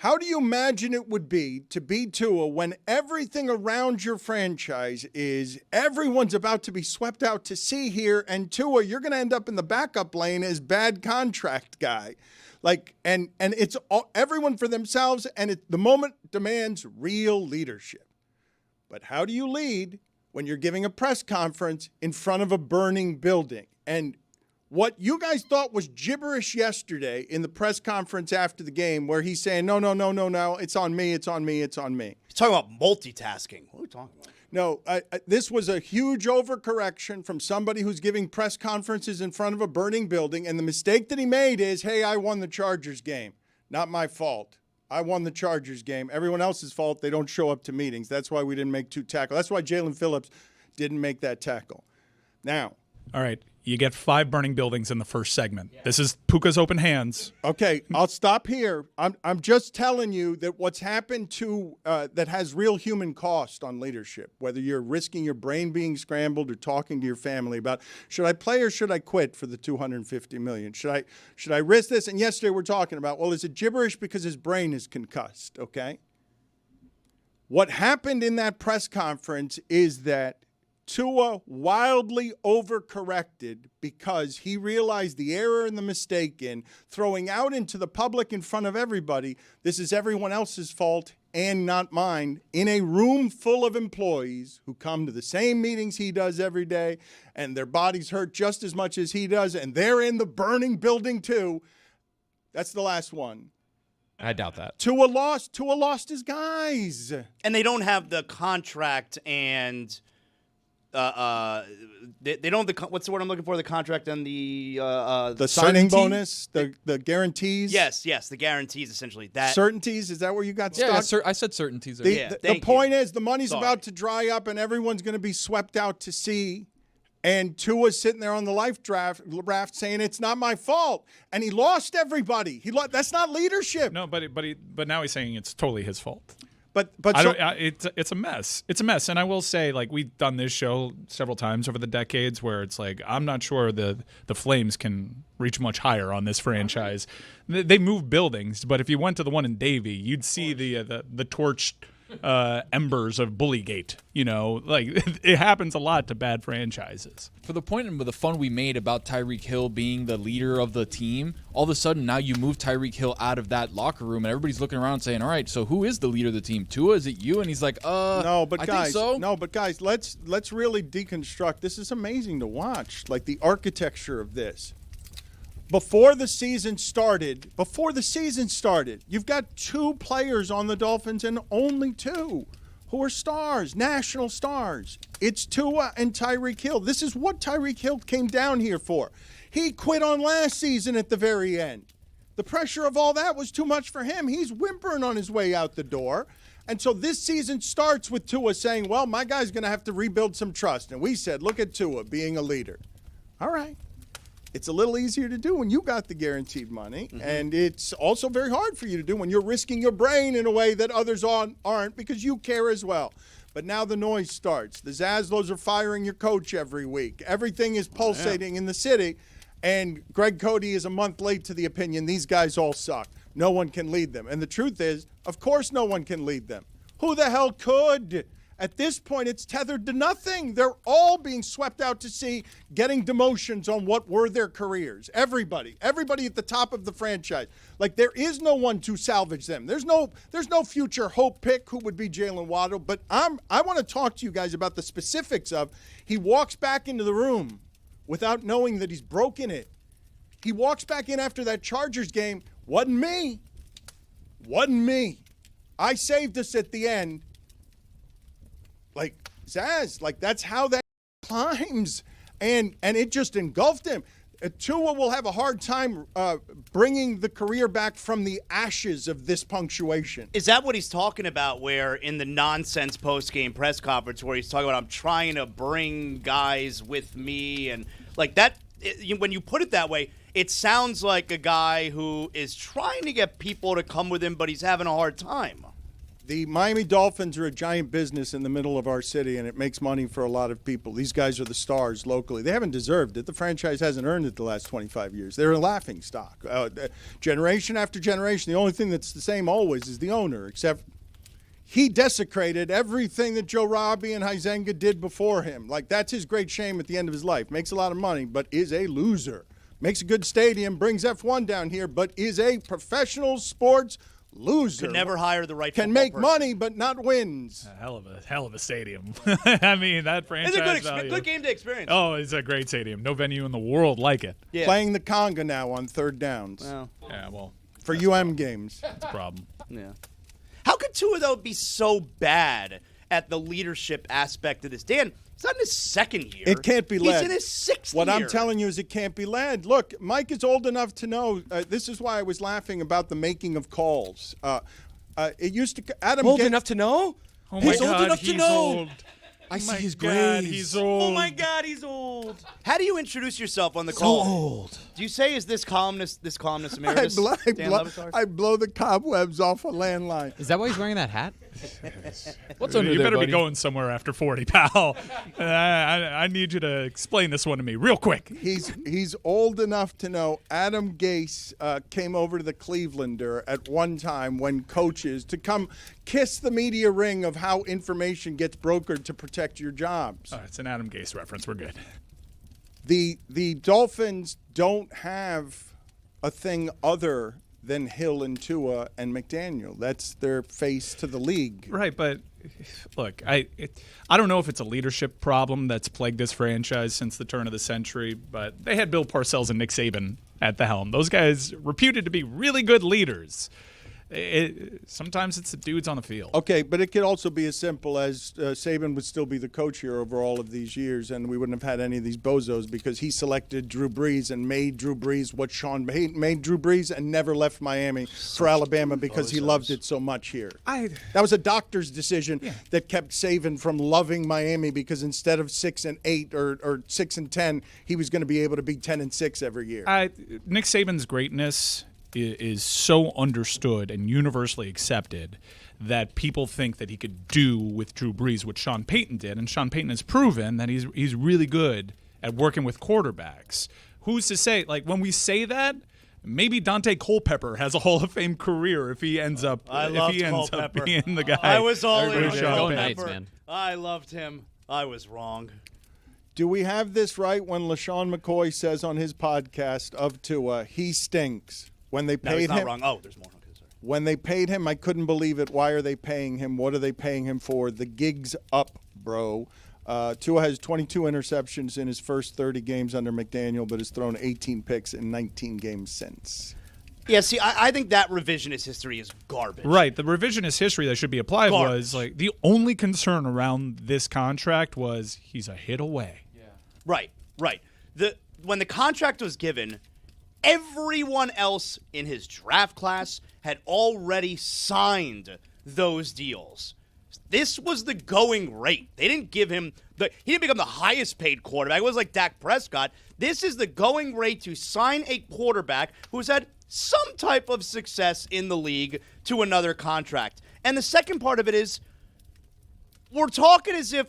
How do you imagine it would be to be Tua when everything around your franchise is everyone's about to be swept out to sea here, and Tua, you're going to end up in the backup lane as bad contract guy. Like, and it's all, everyone for themselves, and the moment demands real leadership. But how do you lead when you're giving a press conference in front of a burning building? And what you guys thought was gibberish yesterday in the press conference after the game, where he's saying, no, it's on me, it's on me, it's on me. He's talking about multitasking. What are we talking about? No, this was a huge overcorrection from somebody who's giving press conferences in front of a burning building, and the mistake that he made is, hey, I won the Chargers game. Not my fault. I won the Chargers game. Everyone else's fault. They don't show up to meetings. That's why we didn't make 2 tackles. That's why Jalen Phillips didn't make that tackle. Now. All right. You get 5 burning buildings in the first segment. Yeah. This is Puka's open hands. Okay, I'll stop here. I'm just telling you that what's happened to that has real human cost on leadership, whether you're risking your brain being scrambled or talking to your family about, should I play or should I quit for the $250 million? Should I risk this? And yesterday we're talking about, well, is it gibberish because his brain is concussed, okay? What happened in that press conference is that Tua wildly overcorrected because he realized the error and the mistake in throwing out into the public in front of everybody, this is everyone else's fault and not mine, in a room full of employees who come to the same meetings he does every day, and their bodies hurt just as much as he does, and they're in the burning building too. That's the last one. I doubt that. Tua lost his guys. And they don't have the contract and they don't have the, what's the word I'm looking for? The contract and the signing bonus, the guarantees. Yes, the guarantees essentially. That certainties, is that where you got stuck? Yeah, I said certainties. The point is the money's about to dry up and everyone's going to be swept out to sea. And Tua's sitting there on the life raft saying it's not my fault, and he lost everybody. That's not leadership. No, but now he's saying it's totally his fault. But it's a mess. It's a mess. And I will say, like, we've done this show several times over the decades where it's like, I'm not sure the Flames can reach much higher on this franchise. They move buildings, but if you went to the one in Davie, you'd see the torched embers of Bullygate. You know, like, it happens a lot to bad franchises. For the point of the fun we made about Tyreek Hill being the leader of the team, all of a sudden now you move Tyreek Hill out of that locker room and everybody's looking around saying, all right, so who is the leader of the team? Tua, is it you? And he's like, I think so. No, but guys, let's really deconstruct. This is amazing to watch, like the architecture of this. Before the season started, you've got 2 players on the Dolphins, and only 2 who are stars, national stars. It's Tua and Tyreek Hill. This is what Tyreek Hill came down here for. He quit on last season at the very end. The pressure of all that was too much for him. He's whimpering on his way out the door. And so this season starts with Tua saying, well, my guy's going to have to rebuild some trust. And we said, look at Tua being a leader. All right. It's a little easier to do when you got the guaranteed money, and it's also very hard for you to do when you're risking your brain in a way that others aren't because you care as well. But now the noise starts. The Zaslows are firing your coach every week. Everything is pulsating in the city, and Greg Cody is a month late to the opinion these guys all suck. No one can lead them. And the truth is, of course no one can lead them. Who the hell could? At this point, it's tethered to nothing. They're all being swept out to sea, getting demotions on what were their careers. Everybody at the top of the franchise. Like, there is no one to salvage them. There's no future hope pick who would be Jalen Waddle. But I want to talk to you guys about the specifics of he walks back into the room without knowing that he's broken it. He walks back in after that Chargers game. Wasn't me. I saved us at the end. Like, Zaz, like, that's how that climbs. And it just engulfed him. Tua will have a hard time bringing the career back from the ashes of this punctuation. Is that what he's talking about, where in the nonsense post-game press conference where he's talking about, I'm trying to bring guys with me, and like that, when you put it that way, it sounds like a guy who is trying to get people to come with him, but he's having a hard time. The Miami Dolphins are a giant business in the middle of our city, and it makes money for a lot of people. These guys are the stars locally. They haven't deserved it. The franchise hasn't earned it the last 25 years. They're a laughing stock. Generation after generation, the only thing that's the same always is the owner, except he desecrated everything that Joe Robbie and Huizenga did before him. Like, that's his great shame at the end of his life. Makes a lot of money, but is a loser. Makes a good stadium, brings F1 down here, but is a professional sports loser. Could never hire the right Can football make person. money, but not wins. Hell of a stadium. I mean, that franchise It's a value. good game day experience. Oh, it's a great stadium. No venue in the world like it. Yeah. Playing the conga now on third downs Well, Yeah, well, for UM games. that's a problem. yeah. How could Tua, though, be so bad at the leadership aspect of this? Dan, he's not in his second year. It can't be led. He's in his sixth What year. I'm telling you is it can't be led. Look, Mike is old enough to know. This is why I was laughing about the making of calls. It used to Adam Old Ga- enough to know? Oh He's my old God, enough to he's know. old. I see his God, grades. he's old. Oh my God, he's old. How do you introduce yourself on the So call? old. Do you say, is this columnist emeritus? Dan Le Batard? I blow the cobwebs off a landline. Is that why he's wearing that hat? What's under You there, better buddy? be going somewhere after 40, pal. I need you to explain this one to me real quick. He's old enough to know Adam Gase came over to the Clevelander at one time when coaches to come kiss the media ring of how information gets brokered to protect your jobs. Oh, it's an Adam Gase reference. We're good. The Dolphins don't have a thing other than Hill and Tua and McDaniel. That's their face to the league. Right, but look, I don't know if it's a leadership problem that's plagued this franchise since the turn of the century, but they had Bill Parcells and Nick Saban at the helm. Those guys reputed to be really good leaders. Sometimes it's the dudes on the field. Okay, but it could also be as simple as Saban would still be the coach here over all of these years, and we wouldn't have had any of these bozos because he selected Drew Brees and made Drew Brees what Sean made Drew Brees and never left Miami for Alabama because he loved it so much here. That was a doctor's decision that kept Saban from loving Miami because instead of 6-8 or 6-10, he was going to be able to be 10-6 every year. Nick Saban's greatness is so understood and universally accepted that people think that he could do with Drew Brees what Sean Payton did, and Sean Payton has proven that he's really good at working with quarterbacks. Who's to say? Like, when we say that, maybe Dante Culpepper has a Hall of Fame career if he ends up Culpepper. being the guy. I was all in Everybody on shout Go out. Knights, Culpepper. man. I loved him. I was wrong. Do we have this right when LaShawn McCoy says on his podcast of Tua, he stinks? When they No, he's paid not him, wrong. Oh, there's more. Okay, sorry. when they paid him, I couldn't believe it. Why are they paying him? What are they paying him for? The gig's up, bro. Tua has 22 interceptions in his first 30 games under McDaniel, but has thrown 18 picks in 19 games since. Yeah, see, I think that revisionist history is garbage. Right, the revisionist history that should be applied Garbage. was like the only concern around this contract was he's a hit away. Right. When the contract was given, everyone else in his draft class had already signed those deals. This was the going rate. They didn't give him he didn't become the highest paid quarterback. It was like Dak Prescott. This is the going rate to sign a quarterback who's had some type of success in the league to another contract. And the second part of it is we're talking as if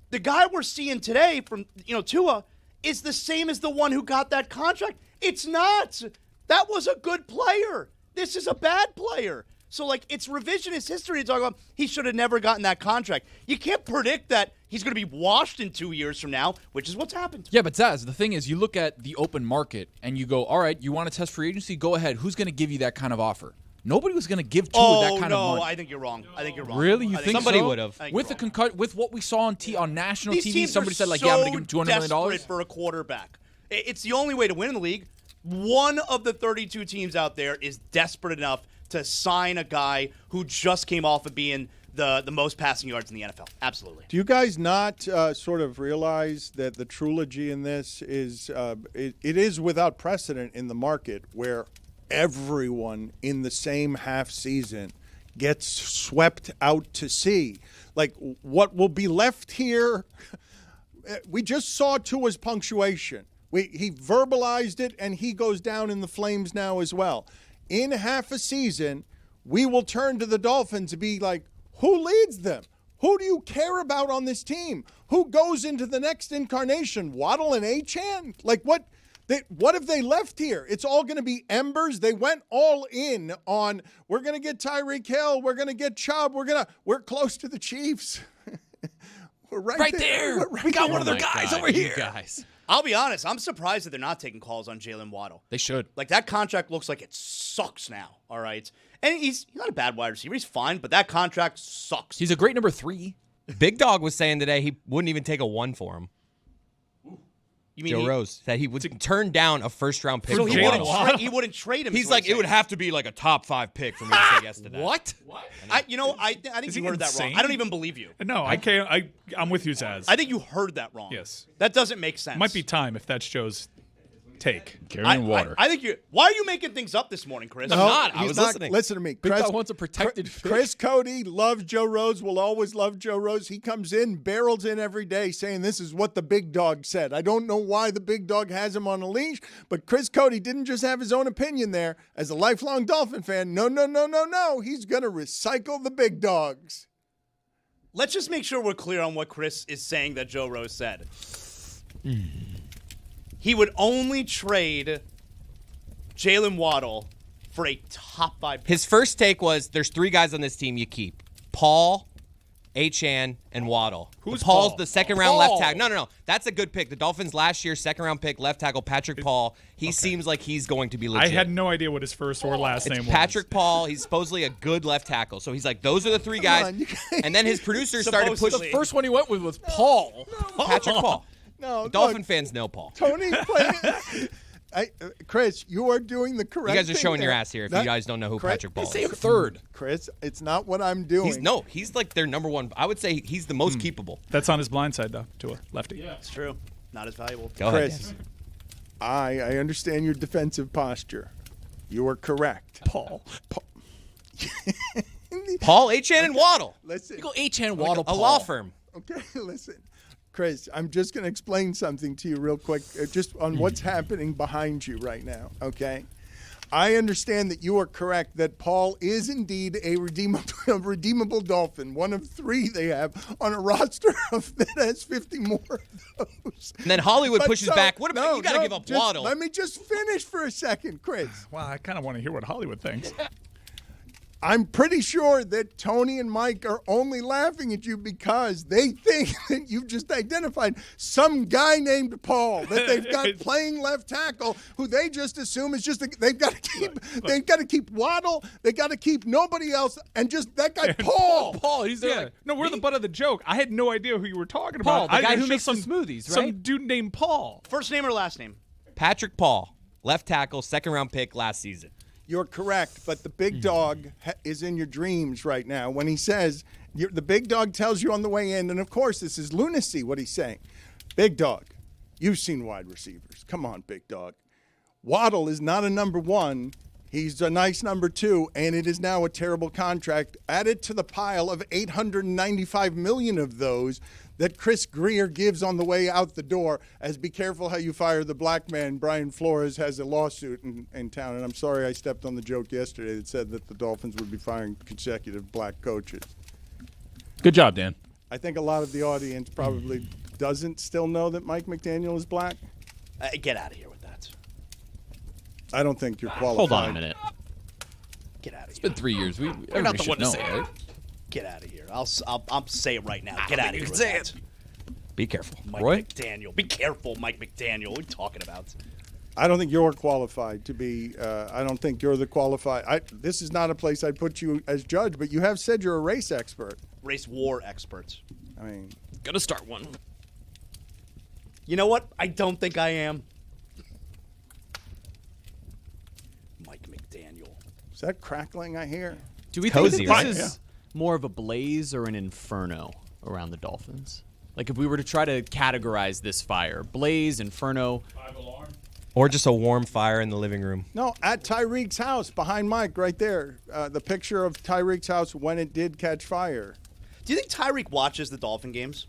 the guy we're seeing today from, Tua is the same as the one who got that contract. It's not. That was a good player. This is a bad player. So, it's revisionist history to talk about he should have never gotten that contract. You can't predict that he's going to be washed in 2 years from now, which is what's happened. Yeah, but Zaz, the thing is, you look at the open market and you go, all right, you want to test free agency? Go ahead. Who's going to give you that kind of offer? Nobody was going to give Tua that kind of money. I think you're wrong. Really? You I think Somebody so? would have. With with what we saw on national These TV, teams somebody are said, I'm so going to give him $200 million. desperate for a quarterback. It's the only way to win in the league. One of the 32 teams out there is desperate enough to sign a guy who just came off of being the most passing yards in the NFL. Absolutely. Do you guys not sort of realize that the trilogy in this is it is without precedent in the market where everyone in the same half season gets swept out to sea? Like, what will be left here? We just saw Tua's punctuation. He verbalized it, and he goes down in the flames now as well. In half a season, we will turn to the Dolphins and be like, who leads them? Who do you care about on this team? Who goes into the next incarnation? Waddle and Achane? Like, what if they left here? It's all going to be embers. They went all in on, we're going to get Tyreek Hill. We're going to get Chubb. We're close to the Chiefs. We're right there. We're We got there. one of their guys over here. Guys. I'll be honest. I'm surprised that they're not taking calls on Jalen Waddle. They should. Like, that contract looks like it sucks now, all right? And he's not a bad wide receiver. He's fine, but that contract sucks. He's a great number 3. Big Dog was saying today he wouldn't even take a 1 for him. You mean Joe Rose said he would turn down a first-round pick. So for Waddle. he wouldn't trade him. He's is what like, it would saying. have to be like a top 5 pick for me to say yes to that. What? I think Is you he heard that insane? wrong. I don't even believe you. No, I can't. I'm with you, Zaz. I think you heard that wrong. Yes. That doesn't make sense. Might be time if that's Joe's take. I think you. Why are you making things up this morning, Chris? I'm not. I he's was not. listening. Listen to me. Big Dog wants a protected fish. Chris Cody loves Joe Rose, will always love Joe Rose. He comes in, barrels in every day saying this is what the Big Dog said. I don't know why the Big Dog has him on a leash, but Chris Cody didn't just have his own opinion there. As a lifelong Dolphin fan, no. He's going to recycle the Big Dogs. Let's just make sure we're clear on what Chris is saying that Joe Rose said. He would only trade Jalen Waddle for a top 5 pick. His first take was there's 3 guys on this team you keep. Paul, Achane, and Waddle. Who's Paul's Paul? the second-round left tackle. No. That's a good pick. The Dolphins last year, second-round pick, left tackle, Patrick Paul. He seems like he's going to be legit. I had no idea what his first or last name was. Patrick Paul. He's supposedly a good left tackle. So he's like, those are the 3 guys. on, you guys. And then his producer started pushing Supposedly. First one he went with was Paul. Patrick Paul. No, Dolphin look, fans know Paul. Tony playing. Chris, you are doing the correct You guys are thing showing your there. ass here if Not- you guys don't know who Chris- Patrick Paul Say is. him third. Chris, it's not what I'm doing. He's like their number 1. I would say he's the most keepable. That's on his blind side, though, to a lefty. Yeah. It's true. Not as valuable. Go ahead. Chris, I understand your defensive posture. You are correct. Paul. Paul, Achane, and Waddle. Listen. You go Achane Waddle. A law firm. Okay, listen. Chris, I'm just going to explain something to you real quick, just on what's happening behind you right now, okay? I understand that you are correct that Paul is indeed a redeemable Dolphin, one of 3 they have on a roster that has 50 more of those. And then Hollywood But pushes so- back. What about no, you got to no, give up just Waddle? Let me just finish for a second, Chris. Well, I kind of want to hear what Hollywood thinks. I'm pretty sure that Tony and Mike are only laughing at you because they think that you've just identified some guy named Paul that they've got playing left tackle who they just assume is just they've got to keep Waddle, they got to keep nobody else, and just that guy Paul. Paul, he's there. Yeah. Like, No, we're the butt of the joke. I had no idea who you were talking Paul, about. the guy it's who just makes the smoothies, Some right? dude named Paul. First name or last name? Patrick Paul, left tackle, second-round pick last season. You're correct, but the big dog is in your dreams right now when he says the big dog tells you on the way in, and of course this is lunacy what he's saying. Big dog, you've seen wide receivers. Come on, big dog. Waddle is not a number 1. He's a nice number 2, and it is now a terrible contract added to the pile of $895 million of those that Chris Greer gives on the way out the door as be careful how you fire the black man. Brian Flores has a lawsuit in town, and I'm sorry I stepped on the joke yesterday that said that the Dolphins would be firing consecutive black coaches. good job, Dan. I think a lot of the audience probably doesn't still know that Mike McDaniel is black. Get out of here with that. I don't think you're qualified. Hold on a minute. Get out of It's here. been 3 years. Everybody not the should one to know, say it. right? Get out of here. I'll say it right now. Get out of here with that. Be careful. Mike Roy? McDaniel. Be careful, Mike McDaniel. What are you talking about? I don't think you're qualified to be. I don't think you're the qualified. This is not a place I'd put you as judge, but you have said you're a race expert. Race war experts. I mean, Gonna start one. You know what? I don't think I am. Mike McDaniel. is that crackling I hear? Do we Cozy, think right? that this is more of a blaze or an inferno around the Dolphins? Like if we were to try to categorize this fire, blaze, inferno. Or just a warm fire in the living room. No, at Tyreek's house, behind Mike, right there. The picture of Tyreek's house when it did catch fire. Do you think Tyreek watches the Dolphin games?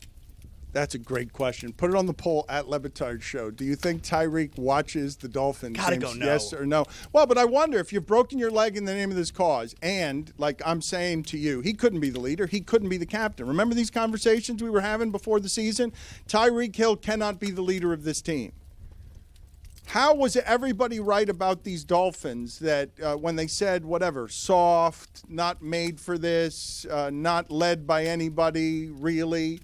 That's a great question. Put it on the poll at Le Batard Show. Do you think Tyreek watches the Dolphins Gotta games? go no. Yes or no? Well, but I wonder if you've broken your leg in the name of this cause, and like I'm saying to you, he couldn't be the leader. He couldn't be the captain. Remember these conversations we were having before the season? Tyreek Hill cannot be the leader of this team. How was everybody right about these Dolphins that when they said, whatever, soft, not made for this, not led by anybody, really?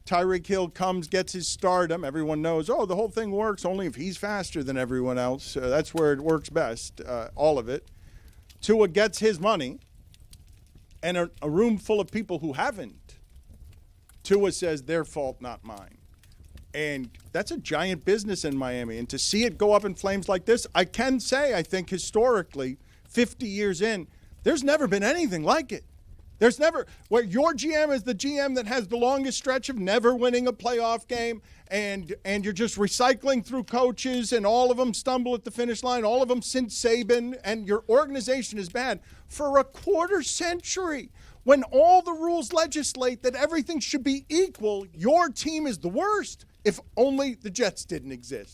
Tyreek Hill comes, gets his stardom. Everyone knows, oh, the whole thing works only if he's faster than everyone else. That's where it works best, all of it. Tua gets his money, and a room full of people who haven't. Tua says, their fault, not mine. And that's a giant business in Miami. And to see it go up in flames like this, I can say, I think historically, 50 years in, there's never been anything like it. There's never, where your GM is the GM that has the longest stretch of never winning a playoff game, and you're just recycling through coaches, and all of them stumble at the finish line, all of them since Saban, and your organization is bad for a quarter century. When all the rules legislate that everything should be equal, your team is the worst. If only the Jets didn't exist.